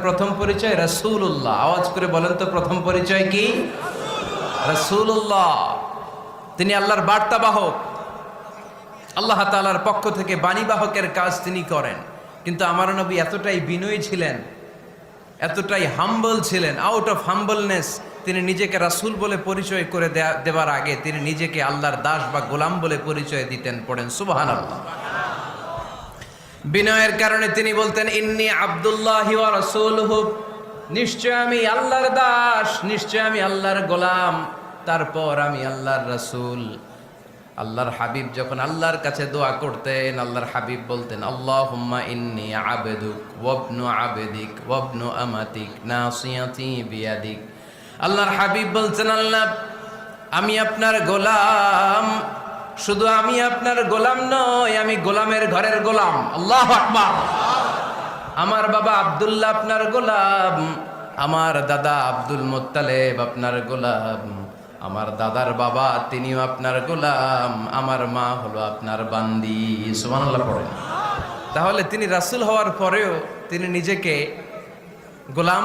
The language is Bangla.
প্রথম পরিচয় রাসূলুল্লাহ। আওয়াজ করে বলেন তো প্রথম পরিচয় কি? রাসূলুল্লাহ। তিনি আল্লাহর বার্তাবাহক, আল্লাহ তাআলার পক্ষ থেকে বাণীবাহকের কাজ তিনি করেন। কিন্তু আমার নবী এতটাই বিনয়ী ছিলেন, এতটাই হাম্বল ছিলেন, আউট অফ হাম্বলনেস তিনি নিজেকে রাসূল বলে পরিচয় করে দেওয়ার আগে তিনি নিজেকে আল্লাহর দাস বা গোলাম বলে পরিচয় দিতেন। পড়েন সুবহানাল্লাহ। বিনয়ের কারণে তিনি বলতেন ইন্নী আব্দুল্লাহি ওয়া রাসূলুহু, নিশ্চয় আমি আল্লাহর দাস, নিশ্চয় আমি আল্লাহর গোলাম, তারপর আমি আল্লাহর রাসূল। আল্লাহর হাবিব যখন আল্লাহর কাছে দোয়া করতেন, আল্লাহর হাবিব বলতেন আল্লাহুম্মা ইন্নী আবদুক ওয়া ইবনু আবদিক ওয়া ইবনু আমাতিক নাসিয়াতি বিয়াদিক। আল্লাহর হাবিব বলতেন আল্লাহ আমি আপনার গোলাম, শুধু আমি আপনার গোলাম নয়, আমি গোলামের ঘরের গোলাম। আল্লাহু আকবার। আমার বাবা আব্দুল্লাহ আপনার গোলাম, আমার দাদা আব্দুল মুত্তালিব আপনার গোলাম, আমার দাদার বাবা তিনিও আপনার গোলাম, আমার মা হলো আপনার বান্দি। সুবহানাল্লাহ পড়েন। তাহলে তিনি রাসূল হওয়ার পরেও তিনি নিজেকে গোলাম